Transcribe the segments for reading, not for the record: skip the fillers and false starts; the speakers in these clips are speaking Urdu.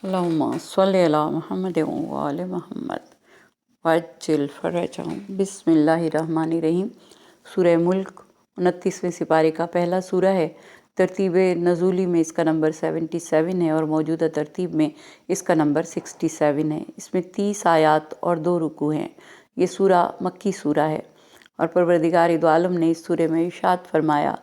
اللهم صل علی محمد وآل محمد وعجل فرجہم۔ بسم اللہ الرحمن الرحیم۔ سورہ ملک 29ویں سپارے کا پہلا سورہ ہے۔ ترتیب نزولی میں اس کا نمبر 77 ہے اور موجودہ ترتیب میں اس کا نمبر 67 ہے۔ اس میں 30 آیات اور 2 رکوع ہیں۔ یہ سورہ مکی سورہ ہے اور پروردگار دو عالم نے اس سورہ میں ارشاد فرمایا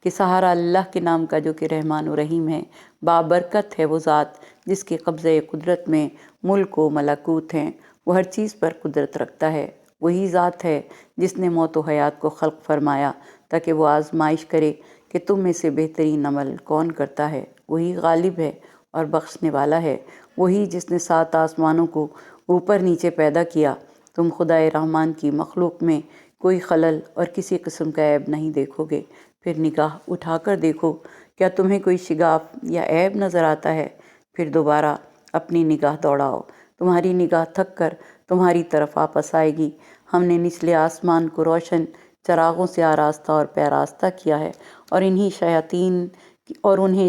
کہ سہارا اللہ کے نام کا جو کہ رحمان و رحیم ہے۔ بابرکت ہے وہ ذات جس کے قبضہ قدرت میں ملک و ملکوت ہیں، وہ ہر چیز پر قدرت رکھتا ہے۔ وہی ذات ہے جس نے موت و حیات کو خلق فرمایا تاکہ وہ آزمائش کرے کہ تم میں سے بہترین عمل کون کرتا ہے۔ وہی غالب ہے اور بخشنے والا ہے۔ وہی جس نے 7 آسمانوں کو اوپر نیچے پیدا کیا۔ تم خدائے رحمان کی مخلوق میں کوئی خلل اور کسی قسم کا عیب نہیں دیکھو گے۔ پھر نگاہ اٹھا کر دیکھو، کیا تمہیں کوئی شگاف یا عیب نظر آتا ہے؟ پھر دوبارہ اپنی نگاہ دوڑاؤ، تمہاری نگاہ تھک کر تمہاری طرف واپس آئے گی۔ ہم نے نچلے آسمان کو روشن چراغوں سے آراستہ اور پیراستہ کیا ہے اور انہیں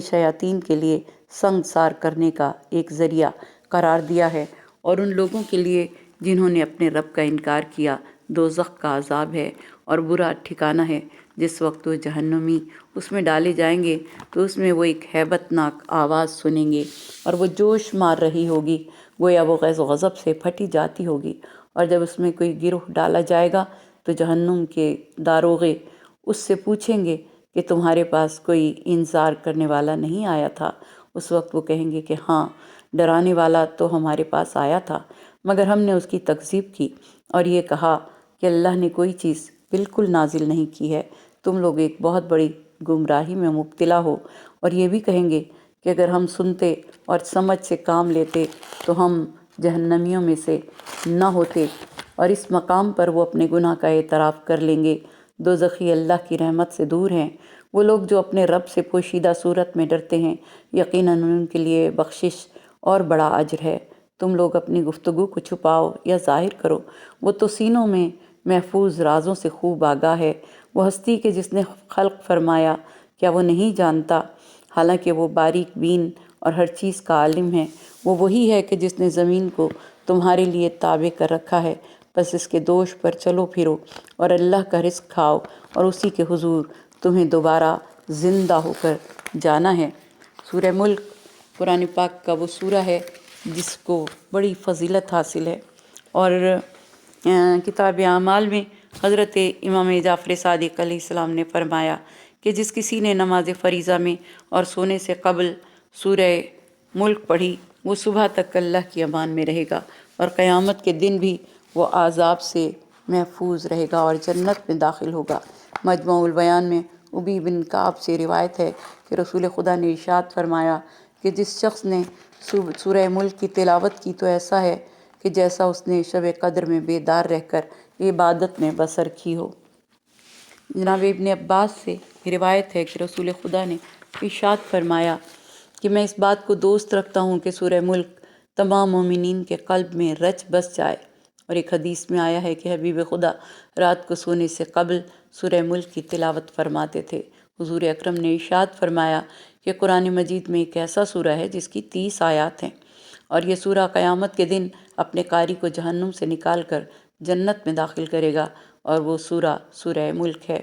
شیاطین کے لیے سنگسار کرنے کا ایک ذریعہ قرار دیا ہے، اور ان لوگوں کے لیے جنہوں نے اپنے رب کا انکار کیا دوزخ کا عذاب ہے اور برا ٹھکانہ ہے۔ جس وقت وہ جہنمی اس میں ڈالے جائیں گے تو اس میں وہ ایک ہیبت ناک آواز سنیں گے اور وہ جوش مار رہی ہوگی، گویا وہ غیظ و غضب سے پھٹی جاتی ہوگی۔ اور جب اس میں کوئی گروہ ڈالا جائے گا تو جہنم کے داروغے اس سے پوچھیں گے کہ تمہارے پاس کوئی انذار کرنے والا نہیں آیا تھا؟ اس وقت وہ کہیں گے کہ ہاں، ڈرانے والا تو ہمارے پاس آیا تھا، مگر ہم نے اس کی تکذیب کی اور یہ کہا کہ اللہ نے کوئی چیز بالکل نازل نہیں کی ہے۔ تم لوگ ایک بہت بڑی گمراہی میں مبتلا ہو۔ اور یہ بھی کہیں گے کہ اگر ہم سنتے اور سمجھ سے کام لیتے تو ہم جہنمیوں میں سے نہ ہوتے، اور اس مقام پر وہ اپنے گناہ کا اعتراف کر لیں گے۔ دوزخی اللہ کی رحمت سے دور ہیں وہ لوگ جو اپنے رب سے پوشیدہ صورت میں ڈرتے ہیں، یقیناً ان کے لیے بخشش اور بڑا اجر ہے۔ تم لوگ اپنی گفتگو کو چھپاؤ یا ظاہر کرو، وہ تو سینوں میں محفوظ رازوں سے خوب آگاہ ہے۔ وہ ہستی کے جس نے خلق فرمایا، کیا وہ نہیں جانتا؟ حالانکہ وہ باریک بین اور ہر چیز کا عالم ہے۔ وہ وہی ہے کہ جس نے زمین کو تمہارے لیے تابع کر رکھا ہے، بس اس کے دوش پر چلو پھرو اور اللہ کا رزق کھاؤ، اور اسی کے حضور تمہیں دوبارہ زندہ ہو کر جانا ہے۔ سورہ ملک قرآن پاک کا وہ سورہ ہے جس کو بڑی فضیلت حاصل ہے، اور کتاب اعمال میں حضرت امام جعفر صادق علیہ السلام نے فرمایا کہ جس کسی نے نماز فریضہ میں اور سونے سے قبل سورہ ملک پڑھی، وہ صبح تک اللہ کی امان میں رہے گا اور قیامت کے دن بھی وہ عذاب سے محفوظ رہے گا اور جنت میں داخل ہوگا۔ مجموع البیان میں ابی بن کعب سے روایت ہے کہ رسول خدا نے ارشاد فرمایا کہ جس شخص نے سورہ ملک کی تلاوت کی تو ایسا ہے کہ جیسا اس نے شب قدر میں بیدار رہ کر عبادت میں بسر کی ہو۔ جناب ابن عباس سے روایت ہے کہ رسول خدا نے ارشاد فرمایا کہ میں اس بات کو دوست رکھتا ہوں کہ سورہ ملک تمام مومنین کے قلب میں رچ بس جائے۔ اور ایک حدیث میں آیا ہے کہ حبیب خدا رات کو سونے سے قبل سورہ ملک کی تلاوت فرماتے تھے۔ حضور اکرم نے ارشاد فرمایا کہ قرآن مجید میں ایک ایسا سورہ ہے جس کی 30 آیات ہیں، اور یہ سورہ قیامت کے دن اپنے قاری کو جہنم سے نکال کر جنت میں داخل کرے گا، اور وہ سورہ ملک ہے۔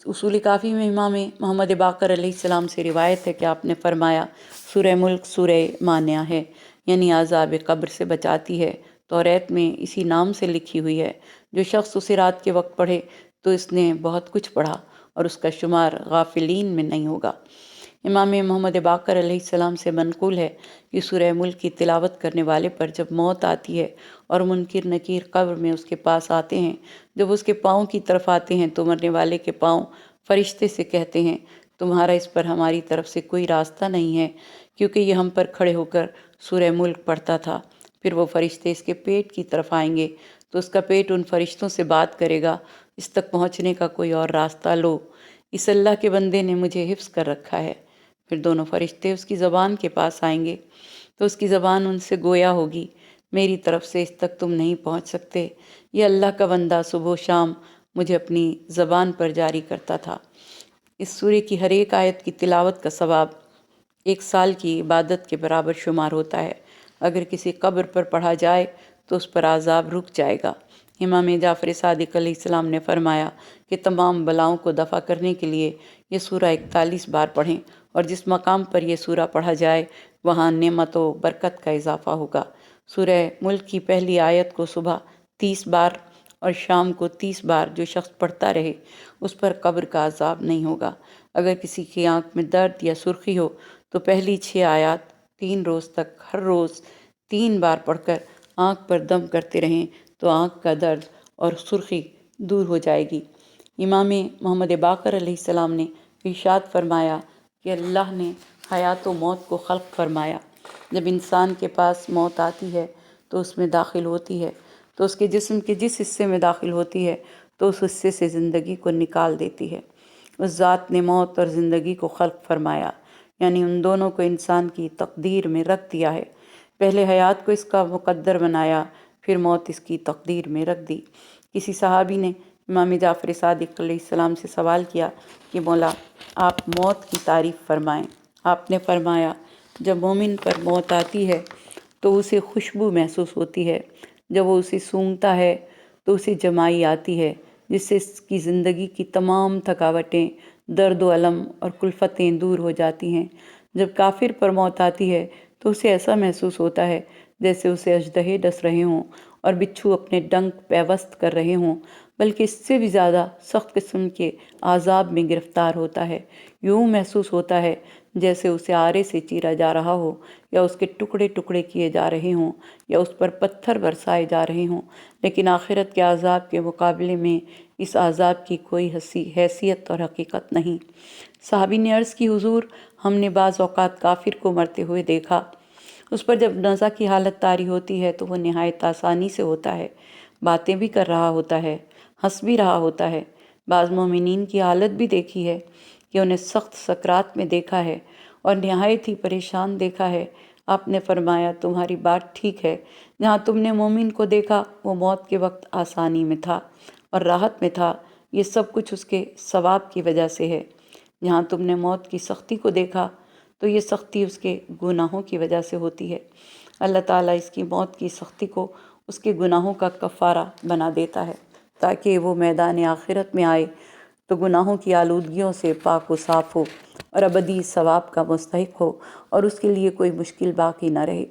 اصول کافی میں امام محمد باقر علیہ السلام سے روایت ہے کہ آپ نے فرمایا سورہ ملک سورہ مانعہ ہے، یعنی عذاب قبر سے بچاتی ہے۔ توریت میں اسی نام سے لکھی ہوئی ہے۔ جو شخص اسے رات کے وقت پڑھے تو اس نے بہت کچھ پڑھا اور اس کا شمار غافلین میں نہیں ہوگا۔ امام محمد باقر علیہ السلام سے منقول ہے کہ سورہ ملک کی تلاوت کرنے والے پر جب موت آتی ہے اور منکر نکیر قبر میں اس کے پاس آتے ہیں، جب اس کے پاؤں کی طرف آتے ہیں تو مرنے والے کے پاؤں فرشتے سے کہتے ہیں تمہارا اس پر ہماری طرف سے کوئی راستہ نہیں ہے، کیونکہ یہ ہم پر کھڑے ہو کر سورہ ملک پڑھتا تھا۔ پھر وہ فرشتے اس کے پیٹ کی طرف آئیں گے تو اس کا پیٹ ان فرشتوں سے بات کرے گا، اس تک پہنچنے کا کوئی اور راستہ لو، اس اللہ کے بندے نے مجھے حفظ کر رکھا ہے۔ پھر دونوں فرشتے اس کی زبان کے پاس آئیں گے تو اس کی زبان ان سے گویا ہوگی میری طرف سے اس تک تم نہیں پہنچ سکتے، یہ اللہ کا بندہ صبح و شام مجھے اپنی زبان پر جاری کرتا تھا۔ اس سورے کی ہر ایک آیت کی تلاوت کا ثواب 1 سال کی عبادت کے برابر شمار ہوتا ہے۔ اگر کسی قبر پر پڑھا جائے تو اس پر عذاب رک جائے گا۔ امام جعفر صادق علیہ السلام نے فرمایا کہ تمام بلاؤں کو دفع کرنے کے لیے یہ سورہ 41 بار پڑھیں، اور جس مقام پر یہ سورہ پڑھا جائے وہاں نعمت و برکت کا اضافہ ہوگا۔ سورہ ملک کی پہلی آیت کو صبح 30 بار اور شام کو 30 بار جو شخص پڑھتا رہے اس پر قبر کا عذاب نہیں ہوگا۔ اگر کسی کی آنکھ میں درد یا سرخی ہو تو پہلی 6 آیات 3 روز تک ہر روز 3 بار پڑھ کر آنکھ پر دم کرتے رہیں تو آنکھ کا درد اور سرخی دور ہو جائے گی۔ امام محمد باقر علیہ السلام نے ارشاد فرمایا کہ اللہ نے حیات و موت کو خلق فرمایا۔ جب انسان کے پاس موت آتی ہے تو اس میں داخل ہوتی ہے تو اس کے جسم کے جس حصے میں داخل ہوتی ہے تو اس حصے سے زندگی کو نکال دیتی ہے۔ اس ذات نے موت اور زندگی کو خلق فرمایا، یعنی ان دونوں کو انسان کی تقدیر میں رکھ دیا ہے۔ پہلے حیات کو اس کا مقدر بنایا، پھر موت اس کی تقدیر میں رکھ دی۔ کسی صحابی نے امام جعفر صادق علیہ السلام سے سوال کیا کہ مولا آپ موت کی تعریف فرمائیں۔ آپ نے فرمایا جب مومن پر موت آتی ہے تو اسے خوشبو محسوس ہوتی ہے، جب وہ اسے سونگھتا ہے تو اسے جمائی آتی ہے جس سے اس کی زندگی کی تمام تھکاوٹیں، درد و الم اور کلفتیں دور ہو جاتی ہیں۔ جب کافر پر موت آتی ہے تو اسے ایسا محسوس ہوتا ہے جیسے اسے اژدہے ڈس رہے ہوں اور بچھو اپنے ڈنک پیوست کر رہے ہوں، بلکہ اس سے بھی زیادہ سخت قسم کے عذاب میں گرفتار ہوتا ہے۔ یوں محسوس ہوتا ہے جیسے اسے آرے سے چیرا جا رہا ہو، یا اس کے ٹکڑے ٹکڑے کیے جا رہے ہوں، یا اس پر پتھر برسائے جا رہے ہوں۔ لیکن آخرت کے عذاب کے مقابلے میں اس عذاب کی کوئی حیثیت اور حقیقت نہیں۔ صحابی نے عرض کی حضور ہم نے بعض اوقات کافر کو مرتے ہوئے دیکھا، اس پر جب نزع کی حالت طاری ہوتی ہے تو وہ نہایت آسانی سے ہوتا ہے، باتیں بھی کر رہا ہوتا ہے، ہنس بھی رہا ہوتا ہے۔ بعض مومنین کی حالت بھی دیکھی ہے کہ انہیں سخت سکرات میں دیکھا ہے اور نہایت ہی پریشان دیکھا ہے۔ آپ نے فرمایا تمہاری بات ٹھیک ہے، جہاں تم نے مومن کو دیکھا وہ موت کے وقت آسانی میں تھا اور راحت میں تھا، یہ سب کچھ اس کے ثواب کی وجہ سے ہے۔ جہاں تم نے موت کی سختی کو دیکھا تو یہ سختی اس کے گناہوں کی وجہ سے ہوتی ہے۔ اللہ تعالیٰ اس کی موت کی سختی کو اس کے گناہوں کا کفارہ بنا دیتا ہے تاکہ وہ میدان آخرت میں آئے تو گناہوں کی آلودگیوں سے پاک و صاف ہو اور ابدی ثواب کا مستحق ہو، اور اس کے لیے کوئی مشکل باقی نہ رہے۔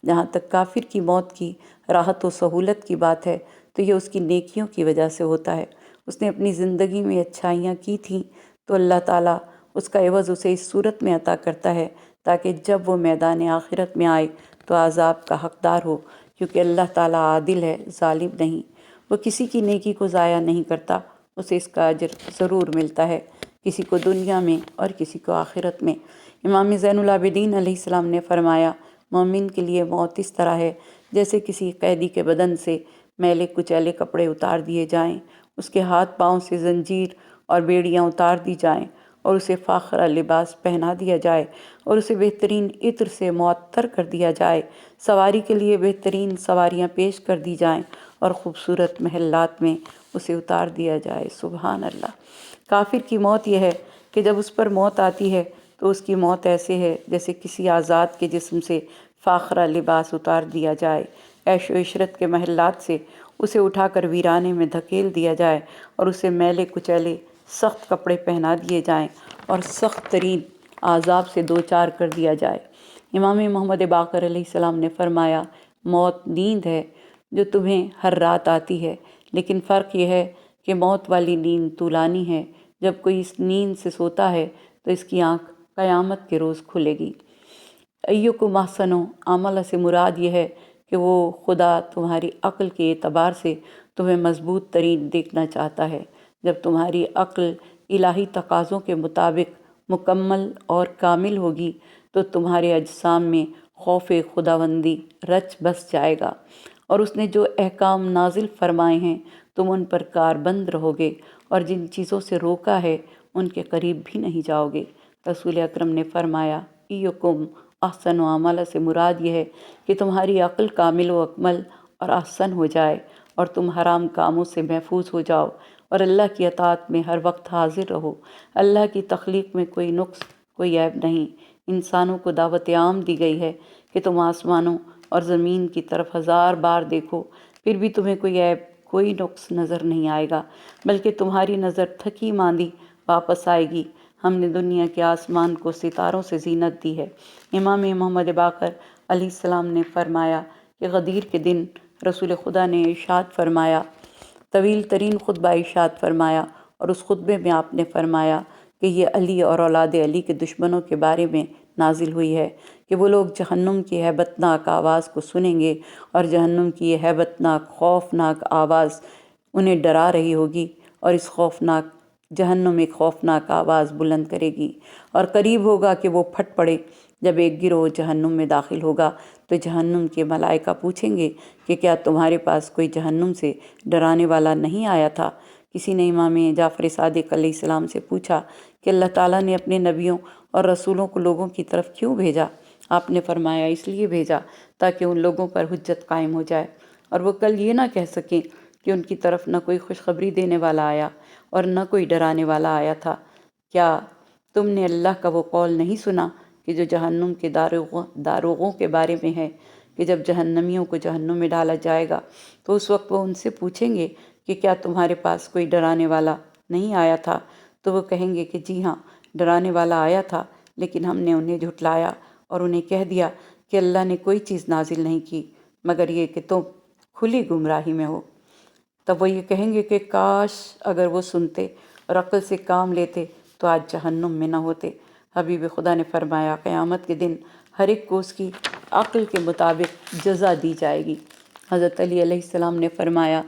جہاں تک کافر کی موت کی راحت و سہولت کی بات ہے تو یہ اس کی نیکیوں کی وجہ سے ہوتا ہے۔ اس نے اپنی زندگی میں اچھائیاں کی تھیں تو اللہ تعالیٰ اس کا عوض اسے اس صورت میں عطا کرتا ہے تاکہ جب وہ میدان آخرت میں آئے تو عذاب کا حقدار ہو، کیونکہ اللہ تعالیٰ عادل ہے، ظالم نہیں۔ وہ کسی کی نیکی کو ضائع نہیں کرتا، اسے اس کا اجر ضرور ملتا ہے، کسی کو دنیا میں اور کسی کو آخرت میں۔ امام زین العابدین علیہ السلام نے فرمایا مومن کے لیے موت اس طرح ہے جیسے کسی قیدی کے بدن سے میلے کچیلے کپڑے اتار دیے جائیں، اس کے ہاتھ پاؤں سے زنجیر اور بیڑیاں اتار دی جائیں اور اسے فاخرہ لباس پہنا دیا جائے اور اسے بہترین عطر سے معطر کر دیا جائے، سواری کے لیے بہترین سواریاں پیش کر دی جائیں اور خوبصورت محلات میں اسے اتار دیا جائے۔ سبحان اللہ۔ کافر کی موت یہ ہے کہ جب اس پر موت آتی ہے تو اس کی موت ایسے ہے جیسے کسی آزاد کے جسم سے فاخرہ لباس اتار دیا جائے، عیش و عشرت کے محلات سے اسے اٹھا کر ویرانے میں دھکیل دیا جائے اور اسے میلے کچیلے سخت کپڑے پہنا دیے جائیں اور سخت ترین عذاب سے دوچار کر دیا جائے۔ امام محمد باقر علیہ السلام نے فرمایا موت نیند ہے جو تمہیں ہر رات آتی ہے، لیکن فرق یہ ہے کہ موت والی نیند طولانی ہے، جب کوئی اس نیند سے سوتا ہے تو اس کی آنکھ قیامت کے روز کھلے گی۔ ایکم احسن عملا سے مراد یہ ہے کہ وہ خدا تمہاری عقل کے اعتبار سے تمہیں مضبوط ترین دیکھنا چاہتا ہے۔ جب تمہاری عقل الہی تقاضوں کے مطابق مکمل اور کامل ہوگی تو تمہارے اجسام میں خوف خداوندی رچ بس جائے گا، اور اس نے جو احکام نازل فرمائے ہیں تم ان پر کاربند رہو گے، اور جن چیزوں سے روکا ہے ان کے قریب بھی نہیں جاؤ گے۔ رسول اکرم نے فرمایا ایکم احسن عملا سے مراد یہ ہے کہ تمہاری عقل کامل و اکمل اور احسن ہو جائے اور تم حرام کاموں سے محفوظ ہو جاؤ اور اللہ کی اطاعت میں ہر وقت حاضر رہو۔ اللہ کی تخلیق میں کوئی نقص، کوئی عیب نہیں، انسانوں کو دعوت عام دی گئی ہے کہ تم آسمانوں اور زمین کی طرف 1000 بار دیکھو، پھر بھی تمہیں کوئی عیب، کوئی نقص نظر نہیں آئے گا، بلکہ تمہاری نظر تھکی ماندی واپس آئے گی۔ ہم نے دنیا کے آسمان کو ستاروں سے زینت دی ہے۔ امام محمد باقر علیہ السلام نے فرمایا کہ غدیر کے دن رسول خدا نے ارشاد فرمایا، طویل ترین خطبہ ارشاد فرمایا، اور اس خطبے میں آپ نے فرمایا کہ یہ علی اور اولاد علی کے دشمنوں کے بارے میں نازل ہوئی ہے کہ وہ لوگ جہنم کی ہیبت ناک آواز کو سنیں گے، اور جہنم کی یہ ہیبت ناک خوفناک آواز انہیں ڈرا رہی ہوگی، اور اس خوفناک جہنم ایک خوفناک آواز بلند کرے گی، اور قریب ہوگا کہ وہ پھٹ پڑے۔ جب ایک گروہ جہنم میں داخل ہوگا تو جہنم کے ملائکہ پوچھیں گے کہ کیا تمہارے پاس کوئی جہنم سے ڈرانے والا نہیں آیا تھا؟ کسی نے امام جعفر صادق علیہ السلام سے پوچھا کہ اللہ تعالیٰ نے اپنے نبیوں اور رسولوں کو لوگوں کی طرف کیوں بھیجا؟ آپ نے فرمایا اس لیے بھیجا تاکہ ان لوگوں پر حجت قائم ہو جائے، اور وہ کل یہ نہ کہہ سکیں کہ ان کی طرف نہ کوئی خوشخبری دینے والا آیا اور نہ کوئی ڈرانے والا آیا تھا۔ کیا تم نے اللہ کا وہ قول نہیں سنا کہ جو جہنم کے داروغوں کے بارے میں ہے کہ جب جہنمیوں کو جہنم میں ڈالا جائے گا تو اس وقت وہ ان سے پوچھیں گے کہ کیا تمہارے پاس کوئی ڈرانے والا نہیں آیا تھا؟ تو وہ کہیں گے کہ جی ہاں، ڈرانے والا آیا تھا، لیکن ہم نے انہیں جھٹلایا اور انہیں کہہ دیا کہ اللہ نے کوئی چیز نازل نہیں کی مگر یہ کہ تم کھلی گمراہی میں ہو۔ تب وہ یہ کہیں گے کہ کاش اگر وہ سنتے اور عقل سے کام لیتے تو آج جہنم میں نہ ہوتے۔ حبیب خدا نے فرمایا قیامت کے دن ہر ایک کو اس کی عقل کے مطابق جزا دی جائے گی۔ حضرت علی علیہ السلام نے فرمایا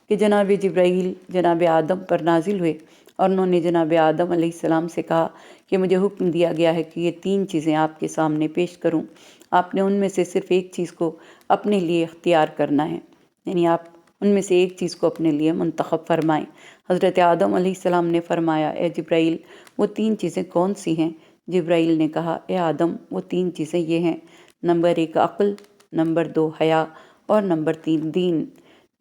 کہ جناب جبرائیل جناب آدم پر نازل ہوئے، اور انہوں نے جناب آدم علیہ السلام سے کہا کہ مجھے حکم دیا گیا ہے کہ یہ 3 چیزیں آپ کے سامنے پیش کروں، آپ نے ان میں سے صرف ایک چیز کو اپنے لیے اختیار کرنا ہے، یعنی آپ ان میں سے ایک چیز کو اپنے لیے منتخب فرمائیں۔ حضرت آدم علیہ السلام نے فرمایا اے جبرائیل وہ 3 چیزیں کون سی ہیں؟ جبرائیل نے کہا اے آدم وہ 3 چیزیں یہ ہیں، نمبر 1 عقل، نمبر 2 حیا، اور نمبر 3 دین۔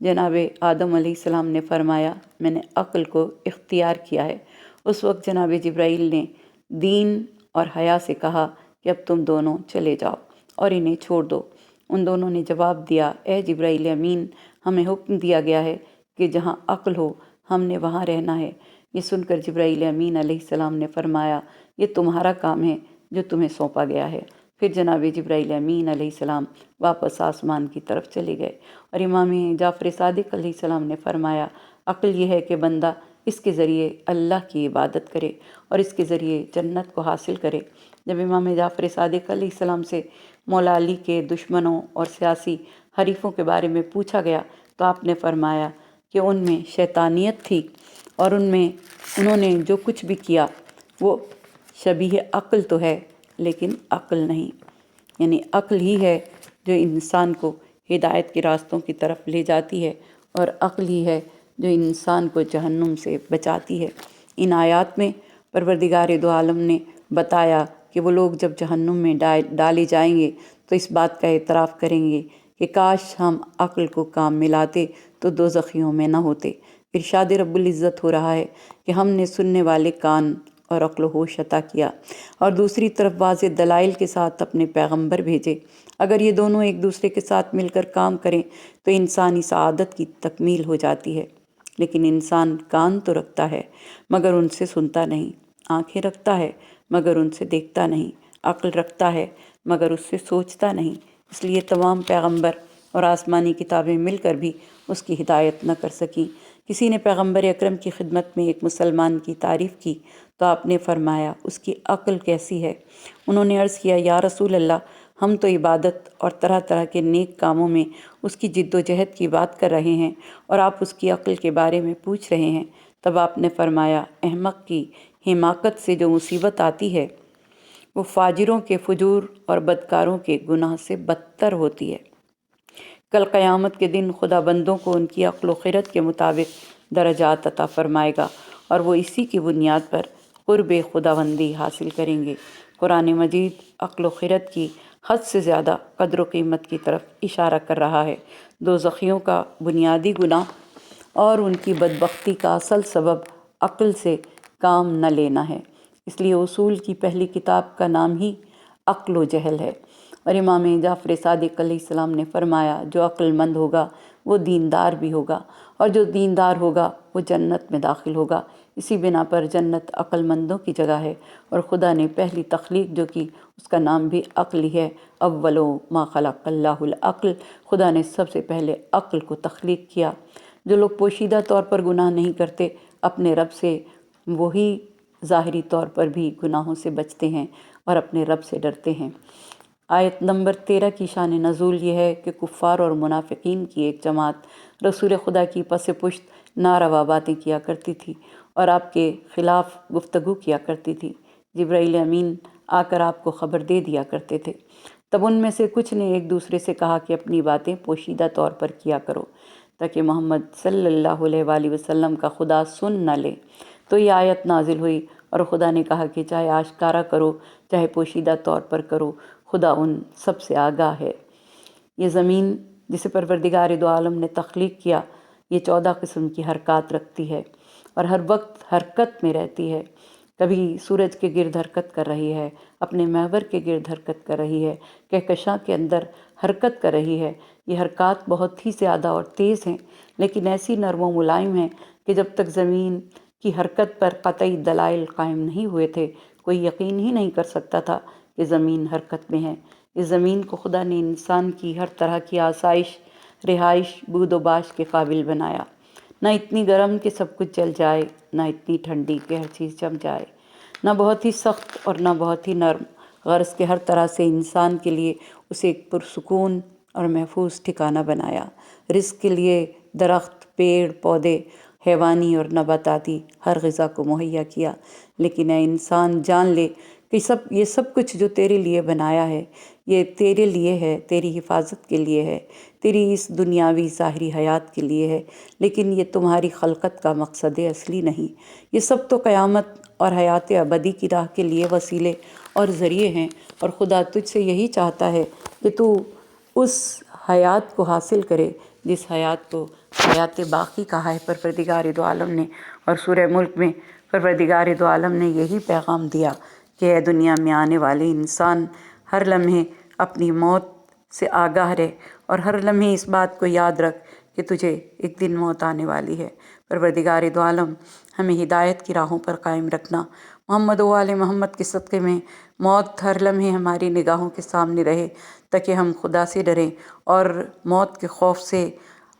جناب آدم علیہ السلام نے فرمایا میں نے عقل کو اختیار کیا ہے۔ اس وقت جناب جبرائیل نے دین اور حیا سے کہا کہ اب تم دونوں چلے جاؤ اور انہیں چھوڑ دو۔ ان دونوں نے جواب دیا اے جبرائیل امین، ہمیں حکم دیا گیا ہے کہ جہاں عقل ہو ہم نے وہاں رہنا ہے۔ یہ سن کر جبرائیل امین علیہ السلام نے فرمایا یہ تمہارا کام ہے جو تمہیں سونپا گیا ہے۔ پھر جناب جبرائیل امین علیہ السلام واپس آسمان کی طرف چلے گئے، اور امام جعفر صادق علیہ السلام نے فرمایا عقل یہ ہے کہ بندہ اس کے ذریعے اللہ کی عبادت کرے اور اس کے ذریعے جنت کو حاصل کرے۔ جب امام جعفر صادق علیہ السلام سے مولا علی کے دشمنوں اور سیاسی حریفوں کے بارے میں پوچھا گیا تو آپ نے فرمایا کہ ان میں شیطانیت تھی، اور انہوں نے جو کچھ بھی کیا وہ شبیہ عقل تو ہے لیکن عقل نہیں، یعنی عقل ہی ہے جو انسان کو ہدایت کے راستوں کی طرف لے جاتی ہے، اور عقل ہی ہے جو انسان کو جہنم سے بچاتی ہے۔ ان آیات میں پروردگار دو عالم نے بتایا کہ وہ لوگ جب جہنم میں ڈالے جائیں گے تو اس بات کا اعتراف کریں گے کہ کاش ہم عقل کو کام میں لاتے تو دوزخیوں میں نہ ہوتے۔ ارشاد رب العزت ہو رہا ہے کہ ہم نے سننے والے کان اور عقل و ہوش عطا کیا، اور دوسری طرف واضح دلائل کے ساتھ اپنے پیغمبر بھیجے۔ اگر یہ دونوں ایک دوسرے کے ساتھ مل کر کام کریں تو انسانی سعادت کی تکمیل ہو جاتی ہے، لیکن انسان کان تو رکھتا ہے مگر ان سے سنتا نہیں، آنکھیں رکھتا ہے مگر ان سے دیکھتا نہیں، عقل رکھتا ہے مگر اس سے سوچتا نہیں۔ اس لیے تمام پیغمبر اور آسمانی کتابیں مل کر بھی اس کی ہدایت نہ کر سکیں۔ کسی نے پیغمبر اکرم کی خدمت میں ایک مسلمان کی تعریف کی تو آپ نے فرمایا اس کی عقل کیسی ہے؟ انہوں نے عرض کیا یا رسول اللہ ہم تو عبادت اور طرح طرح کے نیک کاموں میں اس کی جد و جہد کی بات کر رہے ہیں اور آپ اس کی عقل کے بارے میں پوچھ رہے ہیں۔ تب آپ نے فرمایا احمق کی حماقت سے جو مصیبت آتی ہے وہ فاجروں کے فجور اور بدکاروں کے گناہ سے بدتر ہوتی ہے۔ کل قیامت کے دن خدا بندوں کو ان کی عقل و خرد کے مطابق درجات عطا فرمائے گا، اور وہ اسی کی بنیاد پر قرب خداوندی حاصل کریں گے۔ قرآن مجید عقل و خرد کی حد سے زیادہ قدر و قیمت کی طرف اشارہ کر رہا ہے۔ دوزخیوں کا بنیادی گناہ اور ان کی بدبختی کا اصل سبب عقل سے کام نہ لینا ہے۔ اس لیے اصول کی پہلی کتاب کا نام ہی عقل و جہل ہے۔ اور امام جعفر صادق علیہ السلام نے فرمایا جو عقل مند ہوگا وہ دیندار بھی ہوگا، اور جو دیندار ہوگا وہ جنت میں داخل ہوگا۔ اسی بنا پر جنت عقل مندوں کی جگہ ہے، اور خدا نے پہلی تخلیق جو کی اس کا نام بھی عقل ہی ہے۔ اول ما خلق اللہ العقل، خدا نے سب سے پہلے عقل کو تخلیق کیا۔ جو لوگ پوشیدہ طور پر گناہ نہیں کرتے اپنے رب سے، وہی ظاہری طور پر بھی گناہوں سے بچتے ہیں اور اپنے رب سے ڈرتے ہیں۔ آیت نمبر 13 کی شان نزول یہ ہے کہ کفار اور منافقین کی ایک جماعت رسول خدا کی پس پشت ناروا باتیں کیا کرتی تھی اور آپ کے خلاف گفتگو کیا کرتی تھی۔ جبرائیل امین آ کر آپ کو خبر دے دیا کرتے تھے۔ تب ان میں سے کچھ نے ایک دوسرے سے کہا کہ اپنی باتیں پوشیدہ طور پر کیا کرو تاکہ محمد صلی اللہ علیہ وآلہ وسلم کا خدا سن نہ لے۔ تو یہ آیت نازل ہوئی اور خدا نے کہا کہ چاہے آشکارا کرو چاہے پوشیدہ طور پر کرو، خدا ان سب سے آگاہ ہے۔ یہ زمین جسے پروردگار دو عالم نے تخلیق کیا، یہ 14 قسم کی حرکات رکھتی ہے اور ہر وقت حرکت میں رہتی ہے۔ کبھی سورج کے گرد حرکت کر رہی ہے، اپنے محور کے گرد حرکت کر رہی ہے، کہکشاں کے اندر حرکت کر رہی ہے۔ یہ حرکات بہت ہی زیادہ اور تیز ہیں، لیکن ایسی نرم و ملائم ہیں کہ جب تک زمین کی حرکت پر قطعی دلائل قائم نہیں ہوئے تھے، کوئی یقین ہی نہیں کر سکتا تھا کہ زمین حرکت میں ہے۔ اس زمین کو خدا نے انسان کی ہر طرح کی آسائش، رہائش، بود و باش کے قابل بنایا۔ نہ اتنی گرم کہ سب کچھ جل جائے، نہ اتنی ٹھنڈی کہ ہر چیز جم جائے، نہ بہت ہی سخت اور نہ بہت ہی نرم، غرض کہ ہر طرح سے انسان کے لیے اسے ایک پرسکون اور محفوظ ٹھکانہ بنایا۔ رزق کے لیے درخت، پیڑ، پودے، حیوانی اور نباتاتی ہر غذا کو مہیا کیا۔ لیکن اے انسان جان لے کہ یہ سب کچھ جو تیرے لیے بنایا ہے، یہ تیرے لیے ہے، تیری حفاظت کے لیے ہے، تیری اس دنیاوی ظاہری حیات کے لیے ہے، لیکن یہ تمہاری خلقت کا مقصد اصلی نہیں۔ یہ سب تو قیامت اور حیات ابدی کی راہ کے لیے وسیلے اور ذریعے ہیں، اور خدا تجھ سے یہی چاہتا ہے کہ تو اس حیات کو حاصل کرے جس حیات کو حیات باقی کہا ہے پروردگار دو عالم نے۔ اور سورہ ملک میں پروردگار دو عالم نے یہی پیغام دیا کہ اے دنیا میں آنے والے انسان، ہر لمحے اپنی موت سے آگاہ رہ اور ہر لمحے اس بات کو یاد رکھ کہ تجھے ایک دن موت آنے والی ہے۔ پروردگار دو عالم ہمیں ہدایت کی راہوں پر قائم رکھنا۔ محمد و آل محمد کے صدقے میں موت ہر لمحے ہماری نگاہوں کے سامنے رہے تاکہ ہم خدا سے ڈریں اور موت کے خوف سے،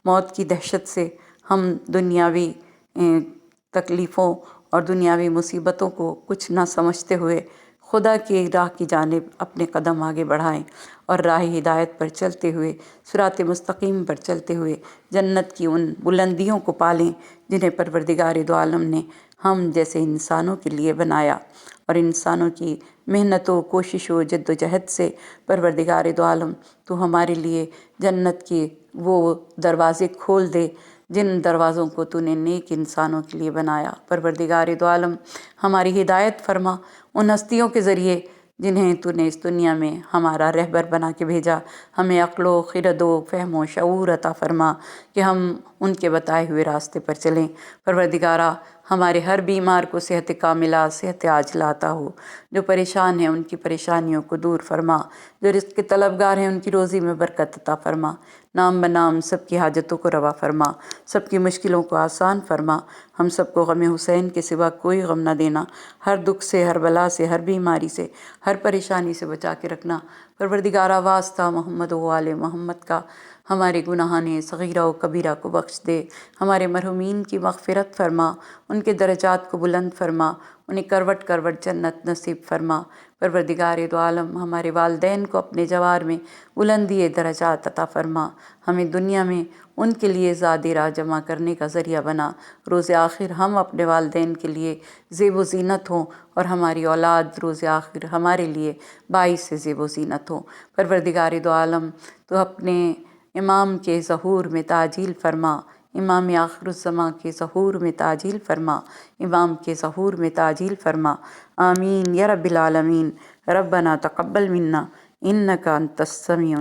موت کی دہشت سے ہم دنیاوی تکلیفوں اور دنیاوی مصیبتوں کو کچھ نہ سمجھتے ہوئے خدا کی راہ کی جانب اپنے قدم آگے بڑھائیں اور راہ ہدایت پر چلتے ہوئے، صراط مستقیم پر چلتے ہوئے جنت کی ان بلندیوں کو پالیں جنہیں پروردگار دو عالم نے ہم جیسے انسانوں کے لیے بنایا۔ اور انسانوں کی محنت و کوشش و جد و جہد سے پروردگار دو عالم تو ہمارے لیے جنت کے وہ دروازے کھول دے جن دروازوں کو تو نے نیک انسانوں کے لیے بنایا۔ پروردگار دو عالم ہماری ہدایت فرما ان ہستیوں کے ذریعے جنہیں تو نے اس دنیا میں ہمارا رہبر بنا کے بھیجا۔ ہمیں عقل و خرد و فہم و شعور عطا فرما کہ ہم ان کے بتائے ہوئے راستے پر چلیں۔ پروردگارا ہمارے ہر بیمار کو صحت کاملہ، صحت عاجلہ عطا ہو۔ جو پریشان ہیں ان کی پریشانیوں کو دور فرما، جو رزق کے طلبگار ہیں ان کی روزی میں برکت عطا فرما۔ نام بنام سب کی حاجتوں کو روا فرما، سب کی مشکلوں کو آسان فرما۔ ہم سب کو غم حسین کے سوا کوئی غم نہ دینا، ہر دکھ سے، ہر بلا سے، ہر بیماری سے، ہر پریشانی سے بچا کے رکھنا۔ پروردگارا واسطہ محمد و آل محمد کا، ہمارے گناہان صغیرہ و کبیرہ کو بخش دے، ہمارے مرحومین کی مغفرت فرما، ان کے درجات کو بلند فرما، انہیں کروٹ کروٹ جنت نصیب فرما۔ پروردگار دو عالم ہمارے والدین کو اپنے جوار میں بلندی درجات عطا فرما، ہمیں دنیا میں ان کے لیے زاد راہ جمع کرنے کا ذریعہ بنا، روز آخر ہم اپنے والدین کے لیے زیب و زینت ہوں اور ہماری اولاد روز آخر ہمارے لیے باعث زیب و زینت ہوں۔ پروردگار دو عالم تو اپنے امام کے ظہور میں تعجیل فرما، امام آخر الزماں کے ظہور میں تعجیل فرما، امام کے ظہور میں تعجیل فرما۔ آمین یا رب العالمین۔ ربنا تقبل منا انک انت السمیع